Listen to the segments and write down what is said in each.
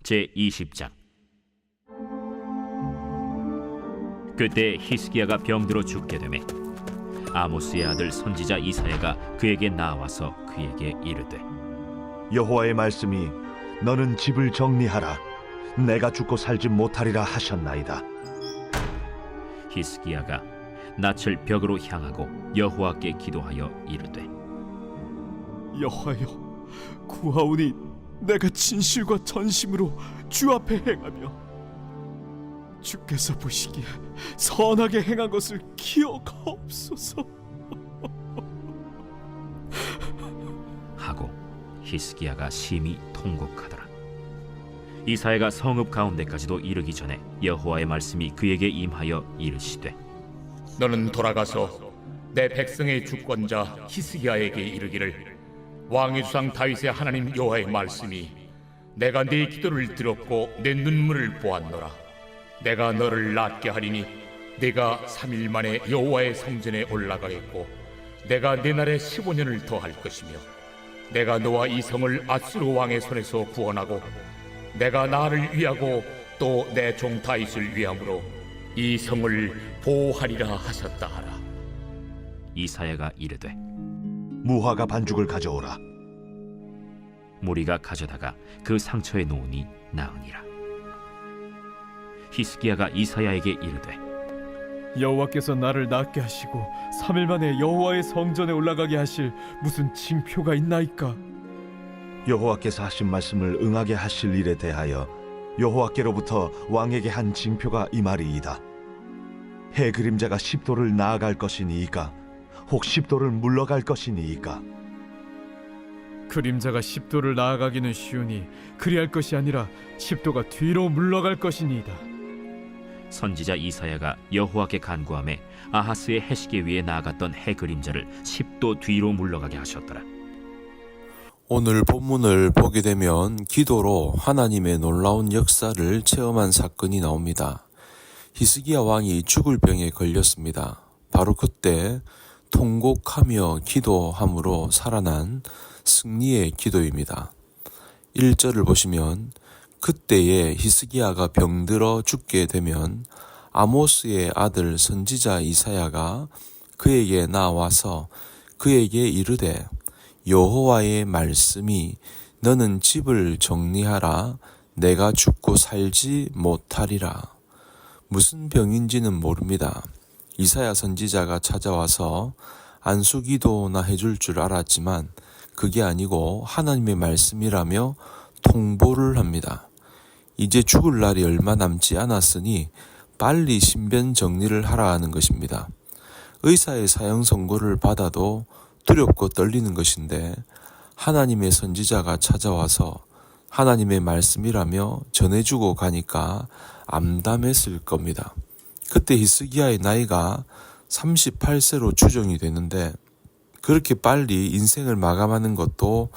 제20장. 그때 히스기야가 병들어 죽게 되매 아모스의 아들 선지자 이사야가 그에게 나와서 그에게 이르되, 여호와의 말씀이 너는 집을 정리하라. 내가 죽고 살지 못하리라 하셨나이다. 히스기야가 낯을 벽으로 향하고 여호와께 기도하여 이르되, 여호와여, 구하오니 내가 진실과 전심으로 주 앞에 행하며 주께서 보시기에 선하게 행한 것을 기억하옵소서. 하고 히스기야가 심히 통곡하더라. 이사야가 성읍 가운데까지도 이르기 전에 여호와의 말씀이 그에게 임하여 이르시되, 너는 돌아가서 내 백성의 주권자 히스기야에게 이르기를, 왕의 주상 다윗의 하나님 여호와의 말씀이 내가 네 기도를 들었고 내 눈물을 보았노라. 내가 너를 낫게 하리니 네가 3일 만에 여호와의 성전에 올라가겠고 내가 네 날에 15년을 더할 것이며 내가 너와 이 성을 아수르 왕의 손에서 구원하고 내가 나를 위하고 또 내 종 다윗을 위함으로 이 성을 보호하리라 하셨다 하라. 이사야가 이르되, 무화과 반죽을 가져오라. 무리가 가져다가 그 상처에 놓으니 나으니라. 히스기야가 이사야에게 이르되, 여호와께서 나를 낫게 하시고 3일 만에 여호와의 성전에 올라가게 하실 무슨 징표가 있나이까? 여호와께서 하신 말씀을 응하게 하실 일에 대하여 여호와께로부터 왕에게 한 징표가 이 말이이다. 해 그림자가 10도를 나아갈 것이니이까 혹 10도를 물러갈 것이니이까. 그림자가 10도를 나아가기는 쉬우니 그리할 것이 아니라 10도가 뒤로 물러갈 것이니이다. 선지자 이사야가 여호와께 간구하매 아하스의 해시계 위에 나아갔던 해 그림자를 10도 뒤로 물러가게 하셨더라. 오늘 본문을 보게 되면 기도로 하나님의 놀라운 역사를 체험한 사건이 나옵니다. 히스기야 왕이 죽을 병에 걸렸습니다. 바로 그때 통곡하며 기도함으로 살아난 승리의 기도입니다. 1절을 보시면, 그때에 히스기야가 병들어 죽게 되면 아모스의 아들 선지자 이사야가 그에게 나와서 그에게 이르되, 여호와의 말씀이 너는 집을 정리하라. 내가 죽고 살지 못하리라. 무슨 병인지는 모릅니다. 이사야 선지자가 찾아와서 안수기도나 해줄 줄 알았지만 그게 아니고 하나님의 말씀이라며 통보를 합니다. 이제 죽을 날이 얼마 남지 않았으니 빨리 신변 정리를 하라 하는 것입니다. 의사의 사형 선고를 받아도 두렵고 떨리는 것인데 하나님의 선지자가 찾아와서 하나님의 말씀이라며 전해주고 가니까 암담했을 겁니다. 그때 히스기야의 나이가 38세로 추정이 되는데 그렇게 빨리 인생을 마감하는 것도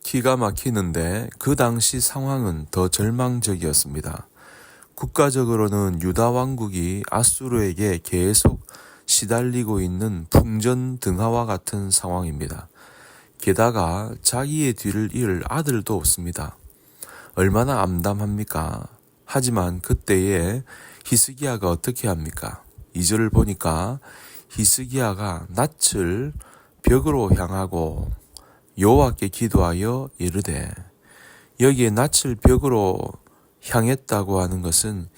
기가 막히는데 그 당시 상황은 더 절망적이었습니다. 국가적으로는 유다 왕국이 아수르에게 계속 시달리고 있는 풍전등화와 같은 상황입니다. 게다가 자기의 뒤를 이을 아들도 없습니다. 얼마나 암담합니까? 하지만 그때에 히스기야가 어떻게 합니까? 2절을 보니까 히스기야가 낯을 벽으로 향하고 여호와께 기도하여 이르되, 여기에 낯을 벽으로 향했다고 하는 것은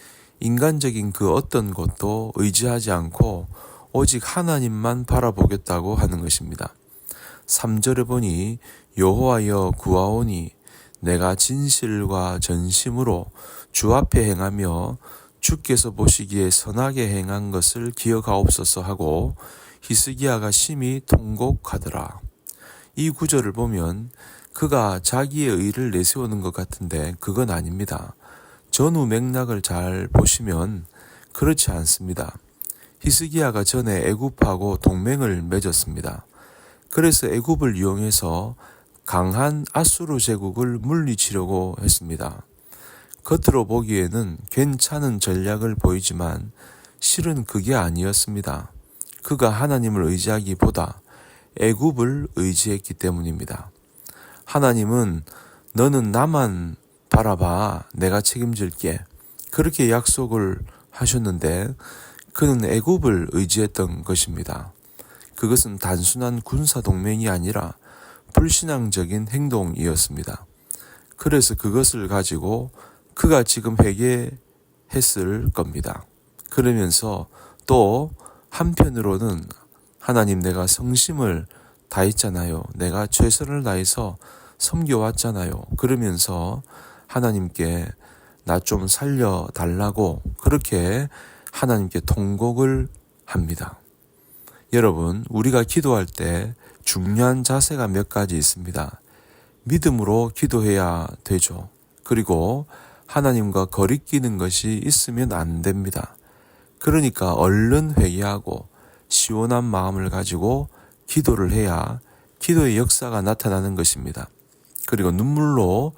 인간적인 그 어떤 것도 의지하지 않고 오직 하나님만 바라보겠다고 하는 것입니다. 3절에 보니 여호와여 구하오니 내가 진실과 전심으로 주 앞에 행하며 주께서 보시기에 선하게 행한 것을 기억하옵소서 하고 히스기야가 심히 통곡하더라. 이 구절을 보면 그가 자기의 의를 내세우는 것 같은데 그건 아닙니다. 전후 맥락을 잘 보시면 그렇지 않습니다. 히스기야가 전에 애굽하고 동맹을 맺었습니다. 그래서 애굽을 이용해서 강한 아수르 제국을 물리치려고 했습니다. 겉으로 보기에는 괜찮은 전략을 보이지만 실은 그게 아니었습니다. 그가 하나님을 의지하기보다 애굽을 의지했기 때문입니다. 하나님은 너는 나만 바라봐, 내가 책임질게. 그렇게 약속을 하셨는데 그는 애굽을 의지했던 것입니다. 그것은 단순한 군사 동맹이 아니라 불신앙적인 행동이었습니다. 그래서 그것을 가지고 그가 지금 회개했을 겁니다. 그러면서 또 한편으로는 하나님, 내가 성심을 다했잖아요. 내가 최선을 다해서 섬겨왔잖아요. 그러면서 하나님께 나 좀 살려달라고 그렇게 하나님께 통곡을 합니다. 여러분, 우리가 기도할 때 중요한 자세가 몇 가지 있습니다. 믿음으로 기도해야 되죠. 그리고 하나님과 거리끼는 것이 있으면 안 됩니다. 그러니까 얼른 회개하고 시원한 마음을 가지고 기도를 해야 기도의 역사가 나타나는 것입니다. 그리고 눈물로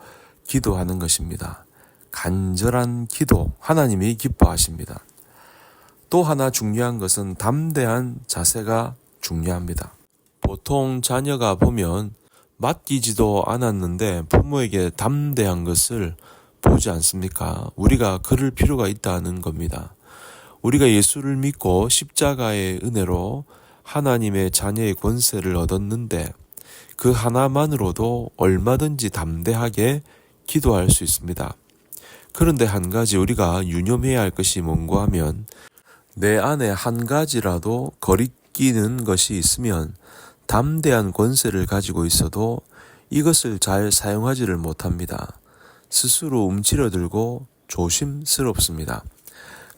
기도하는 것입니다. 간절한 기도, 하나님이 기뻐하십니다. 또 하나 중요한 것은 담대한 자세가 중요합니다. 보통 자녀가 보면 맡기지도 않았는데 부모에게 담대한 것을 보지 않습니까? 우리가 그럴 필요가 있다는 겁니다. 우리가 예수를 믿고 십자가의 은혜로 하나님의 자녀의 권세를 얻었는데 그 하나만으로도 얼마든지 담대하게 기도할 수 있습니다. 그런데 한 가지 우리가 유념해야 할 것이 뭔가 하면 내 안에 한 가지라도 거리끼는 것이 있으면 담대한 권세를 가지고 있어도 이것을 잘 사용하지를 못합니다. 스스로 움츠러들고 조심스럽습니다.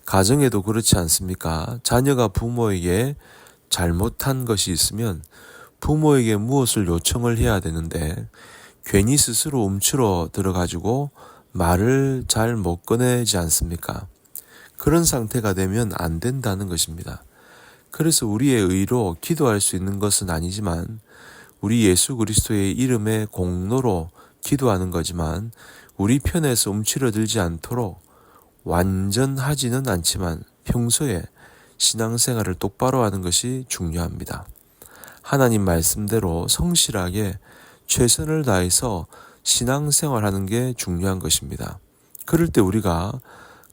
가정에도 그렇지 않습니까? 자녀가 부모에게 잘못한 것이 있으면 부모에게 무엇을 요청을 해야 되는데 괜히 스스로 움츠러 들어가지고 말을 잘 못 꺼내지 않습니까? 그런 상태가 되면 안 된다는 것입니다. 그래서 우리의 의로 기도할 수 있는 것은 아니지만 우리 예수 그리스도의 이름의 공로로 기도하는 거지만 우리 편에서 움츠러들지 않도록 완전하지는 않지만 평소에 신앙생활을 똑바로 하는 것이 중요합니다. 하나님 말씀대로 성실하게 최선을 다해서 신앙생활하는 게 중요한 것입니다. 그럴 때 우리가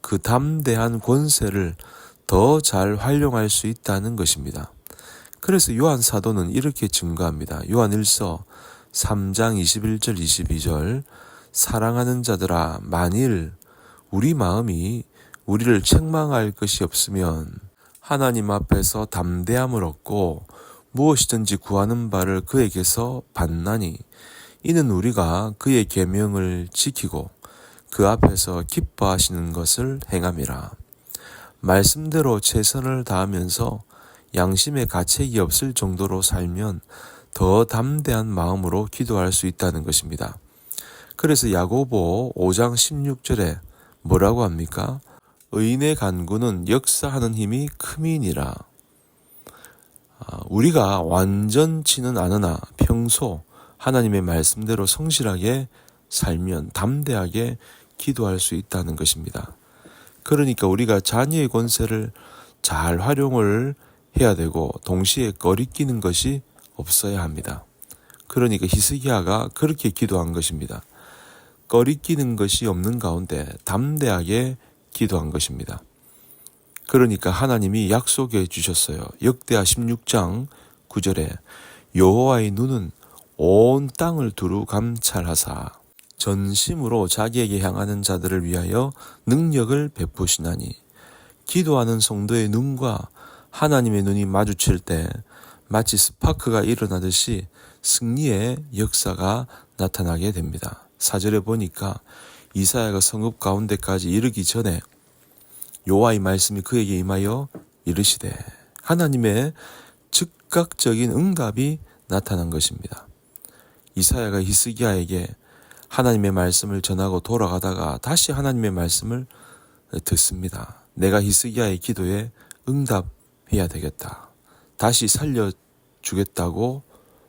그 담대한 권세를 더 잘 활용할 수 있다는 것입니다. 그래서 요한 사도는 이렇게 증거합니다. 요한 1서 3장 21절 22절 사랑하는 자들아, 만일 우리 마음이 우리를 책망할 것이 없으면 하나님 앞에서 담대함을 얻고 무엇이든지 구하는 바를 그에게서 받나니 이는 우리가 그의 계명을 지키고 그 앞에서 기뻐하시는 것을 행함이라. 말씀대로 최선을 다하면서 양심의 가책이 없을 정도로 살면 더 담대한 마음으로 기도할 수 있다는 것입니다. 그래서 야고보 5장 16절에 뭐라고 합니까? 의인의 간구는 역사하는 힘이 크미니라. 우리가 완전치는 않으나 평소 하나님의 말씀대로 성실하게 살면 담대하게 기도할 수 있다는 것입니다. 그러니까 우리가 자녀의 권세를 잘 활용을 해야 되고 동시에 거리끼는 것이 없어야 합니다. 그러니까 히스기야가 그렇게 기도한 것입니다. 거리끼는 것이 없는 가운데 담대하게 기도한 것입니다. 그러니까 하나님이 약속해 주셨어요. 역대하 16장 9절에 여호와의 눈은 온 땅을 두루 감찰하사 전심으로 자기에게 향하는 자들을 위하여 능력을 베푸시나니. 기도하는 성도의 눈과 하나님의 눈이 마주칠 때 마치 스파크가 일어나듯이 승리의 역사가 나타나게 됩니다. 4절에 보니까 이사야가 성읍 가운데까지 이르기 전에 여호와의 말씀이 그에게 임하여 이르시되, 하나님의 즉각적인 응답이 나타난 것입니다. 이사야가 히스기야에게 하나님의 말씀을 전하고 돌아가다가 다시 하나님의 말씀을 듣습니다. 내가 히스기야의 기도에 응답해야 되겠다. 다시 살려주겠다고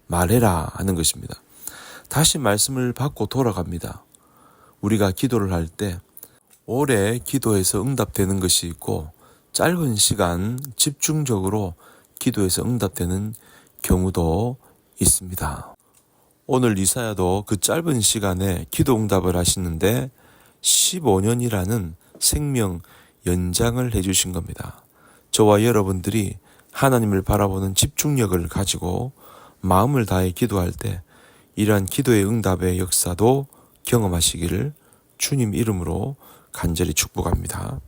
말해라 하는 것입니다. 다시 말씀을 받고 돌아갑니다. 우리가 기도를 할 때 오래 기도해서 응답되는 것이 있고 짧은 시간 집중적으로 기도해서 응답되는 경우도 있습니다. 오늘 이사야도 그 짧은 시간에 기도 응답을 하시는데 15년이라는 생명 연장을 해주신 겁니다. 저와 여러분들이 하나님을 바라보는 집중력을 가지고 마음을 다해 기도할 때 이러한 기도의 응답의 역사도 경험하시기를 주님 이름으로 간절히 축복합니다.